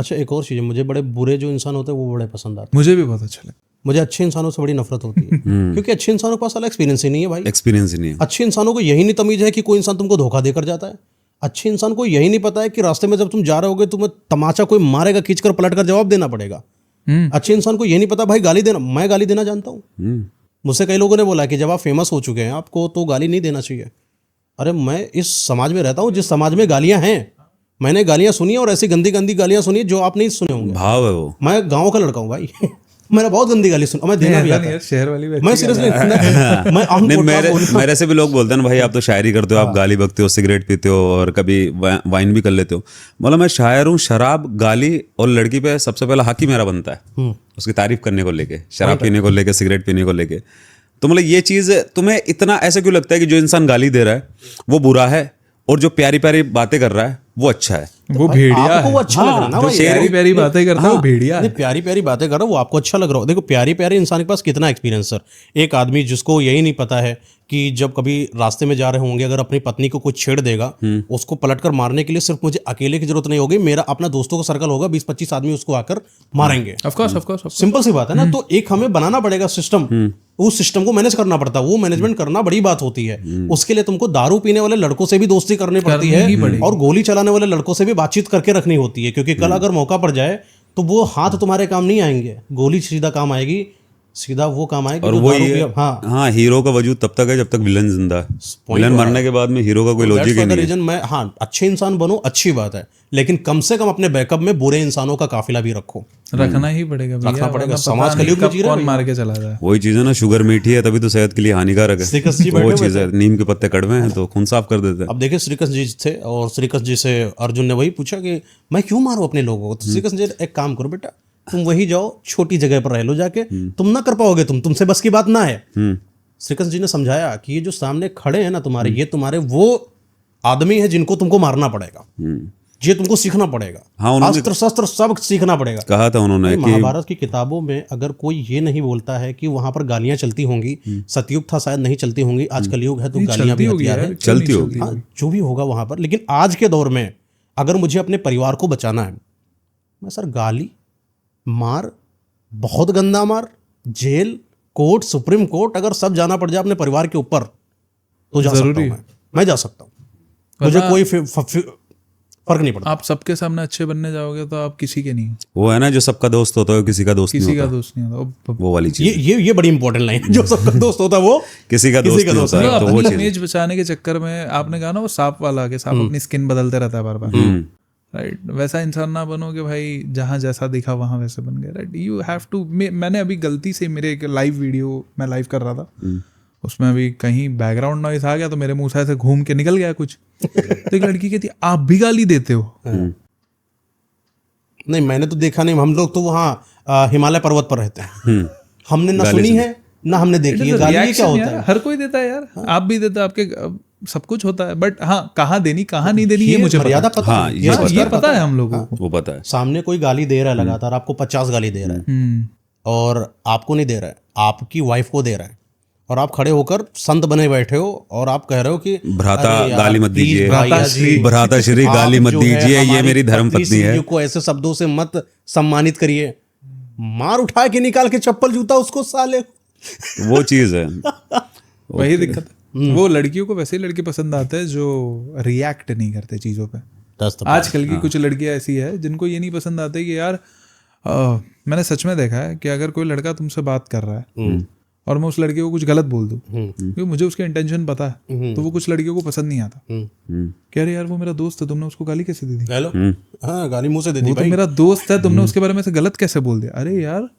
अच्छा, एक और चीज़ है, मुझे बड़े बुरे जो इंसान होते हैं वो बड़े पसंद आते मुझे भी बहुत अच्छा लगा। हैं। मुझे अच्छे इंसानों से बड़ी नफरत होती है, क्योंकि अच्छे इंसानों के पास साला एक्सपीरियंस ही नहीं है भाई। एक्सपीरियंस ही नहीं है। अच्छे इंसानों को यही नहीं तमीज है कि कोई इंसान तुमको धोखा देकर जाता है। अच्छे इंसान को यही नहीं पता है कि रास्ते में जब तुम जा रहे होगे तुम्हें तमाचा कोई मारेगा, खींचकर पलट कर जवाब देना पड़ेगा। अच्छे इंसान को ये नहीं पता भाई गाली देना, मैं गाली देना जानता हूँ। मुझसे कई लोगों ने बोला कि जब आप फेमस हो चुके हैं आपको तो गाली नहीं देना चाहिए। अरे मैं इस समाज में रहता हूँ जिस समाज में गालियाँ हैं। मैंने गालियाँ सुनी और ऐसी गंदी गंदी गालियाँ सुनी जो आप नहीं सुने होंगे। भाव है वो। मैं गाँव का लड़का हूँ भाई मैंने बहुत गंदी गाली सुनी, मैं देना भी आता है। शहर वाली मैं सीरियसली मैं नहीं, मेरे से भी लोग बोलते हैं ना भाई आप तो शायरी करते हो, आप गाली बकते हो, सिगरेट पीते हो और कभी वाइन भी कर लेते हो। बोला मैं शायर हूँ, शराब, गाली और लड़की पे सबसे पहला हक ही मेरा बनता है उसकी तारीफ करने को लेके, शराब पीने को लेके, सिगरेट पीने को लेके। तो मतलब ये चीज़ तुम्हें इतना ऐसे क्यों लगता है कि जो इंसान गाली दे रहा है वो बुरा है और जो प्यारी प्यारी बातें कर रहा है वो अच्छा है? वो भेड़िया आपको है। वो अच्छा लग रहा है ना भाई। प्यारी प्यारी बातें करता है वो भेड़िया है। नहीं, प्यारी प्यारी बातें कर रहा है वो आपको अच्छा लग रहा हो। देखो प्यारी प्यारी इंसान के पास कितना एक्सपीरियंस सर। एक आदमी जिसको यही नहीं पता है कि जब कभी रास्ते में जा रहे होंगे अगर अपनी पत्नी को कुछ छेड़ देगा उसको पलटकर मारने के लिए सिर्फ मुझे अकेले की जरूरत नहीं होगी, मेरा अपना दोस्तों का सर्कल होगा, 20-25 आदमी उसको आकर मारेंगे। ऑफ कोर्स सिंपल सी बात है ना। तो एक हमें बनाना पड़ेगा सिस्टम, उस सिस्टम को मैनेज करना पड़ता है। वो मैनेजमेंट करना बड़ी बात होती है। उसके लिए तुमको दारू पीने वाले लड़कों से भी दोस्ती करनी पड़ती है और गोली चलाने वाले लड़कों से भी बातचीत करके रखनी होती है, क्योंकि कल अगर मौका पड़ जाए तो वो हाथ तुम्हारे काम नहीं आएंगे, गोली सीधा काम आएगी, सीधा वो काम आएगी। और वो ये हाँ हीरो का वजूद तब तक है जब तक विलन जिंदा है। विलन मरने के बाद में हीरो का कोई लॉजिक ही नहीं है। रीजन मैं अच्छे इंसान बनो, अच्छी बात है, लेकिन कम से कम अपने बैकअप में बुरे इंसानों का काफिला भी रखो। रखना ही पड़ेगा भैया, रखना पड़ेगा। वरना समाज पता कलयुग में नहीं जी रहे कब हैं कौन मार के चला जाए। वही चीज है ना, शुगर मीठी है तभी तो सेहत के लिए हानिकारक है। श्रीकृष्ण जी तो वो बैठे चीज है, नीम के पत्ते कड़वे हैं तो खून साफ कर देते हैं। अब देखिए श्रीकृष्ण जी थे और श्रीकृष्ण जी से अर्जुन ने वही पूछा कि मैं क्यों मारूं अपने लोगों को। तो श्रीकृष्ण जी एक काम करो बेटा, तुम वही जाओ छोटी जगह पर रह लो जाके, तुम ना कर पाओगे, तुमसे बस की बात ना है। श्रीकृष्ण जी ने समझाया कि ये जो सामने खड़े हैं ना तुम्हारे, ये तुम्हारे वो आदमी है जिनको तुमको मारना पड़ेगा, ये तुमको सीखना पड़ेगा। हाँ, अस्त्र शस्त्र सब सीखना पड़ेगा। कहा था उन्होंने कि महाभारत की किताबों में अगर कोई ये नहीं बोलता है कि वहां पर गालियां चलती होंगी, सतयुग था शायद नहीं चलती होंगी, आज कलयुग है तो गालियां भी हथियार है, चलती होगी। हाँ, जो भी होगा वहां पर। लेकिन आज के दौर में अगर मुझे अपने परिवार को बचाना है, मैं सर गाली, मार, बहुत गंदा मार, जेल, कोर्ट, सुप्रीम कोर्ट, अगर सब जाना पड़ जाए अपने परिवार के ऊपर तो जा सकता हूँ, मैं जा सकता हूँ, मुझे कोई फर्क नहीं पड़ता। आप सबके सामने अच्छे बनने जाओगे तो आप किसी के नहीं हो। वो है ना जो सबका दोस्त होता है किसी का दोस्त नहीं होता। दोस्त नहीं होता वो वाली चीज ये बड़ी इंपॉर्टेंट लाइन है, जो सबका दोस्त होता है वो किसी का दोस्त नहीं होता है। तो वो अपनी चीज इमेज बचाने के चक्कर में आपने कहा ना वो सांप वाला के सांप अपनी स्किन बदलते रहता है बार बार, राइट? वैसा इंसान ना बनो कि भाई जहाँ जैसा दिखा वहां वैसे बन गया, राइट? You have to. मैंने अभी गलती से मेरे एक लाइव वीडियो मैं लाइव कर रहा था, उसमें अभी कहीं बैकग्राउंड नॉइस आ गया तो मेरे मुंह से ऐसे घूम के निकल गया कुछ, तो एक लड़की कहती आप भी गाली देते हो? नहीं मैंने तो देखा नहीं, हम लोग तो वहाँ हिमालय पर्वत पर रहते हैं, हमने ना सुनी है ना हमने देखी है। गाली क्या होता है? हर कोई देता है यार, आप भी देते हो, आपके सब कुछ होता है, बट हाँ कहाँ देनी कहाँ नहीं देनी ये मुझे मर्यादा पता है। ये पता है हम लोगों को, वो पता है। सामने कोई गाली दे रहा है लगातार, आपको 50 गाली दे रहा है और आपको नहीं दे रहा है, आपकी वाइफ को दे रहा है, और आप खड़े होकर संत बने बैठे हो और आप कह रहे हो कि भ्राता गाली मत दीजिए, भ्राता श्री गाली मत दीजिए, ये मेरी धर्म पत्नी है, को ऐसे शब्दों से मत सम्मानित करिए। मार उठा के निकाल के चप्पल जूता उसको साले, वो चीज है। वही दिक्कत है। वो लड़कियों को वैसे ही लड़के पसंद आते हैं जो रिएक्ट नहीं करते चीजों पे। आजकल की कुछ लड़कियां ऐसी है जिनको ये नहीं पसंद आते कि यार मैंने सच में देखा है कि अगर कोई लड़का तुमसे बात कर रहा है और मैं उस लड़के को कुछ गलत बोल दूं, क्योंकि मुझे उसके इंटेंशन पता है, तो वो कुछ लड़कियों को पसंद नहीं आता। कह रहे यार वो मेरा दोस्त है, तुमने उसको गाली कैसे दे दी? हेलो, हाँ गाली मुंह से दे दी वो तो मेरा दोस्त है, तुमने उसके बारे में से गलत कैसे बोल दिया? अरे यार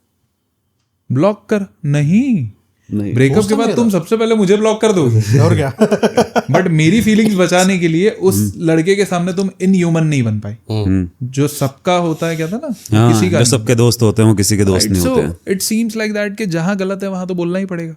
ब्लॉक कर। नहीं, ब्रेकअप के बाद तुम सबसे पहले मुझे ब्लॉक कर दोगे और क्या बट मेरी फीलिंग्स बचाने के लिए उस लड़के के सामने तुम इनह्यूमन नहीं बन पाई। जो सबका होता है, क्या था ना, किसी का सबके दोस्त होते हैं वो किसी के दोस्त नहीं होते हैं। इट सीम्स लाइक दैट कि जहां गलत है वहां तो बोलना ही पड़ेगा।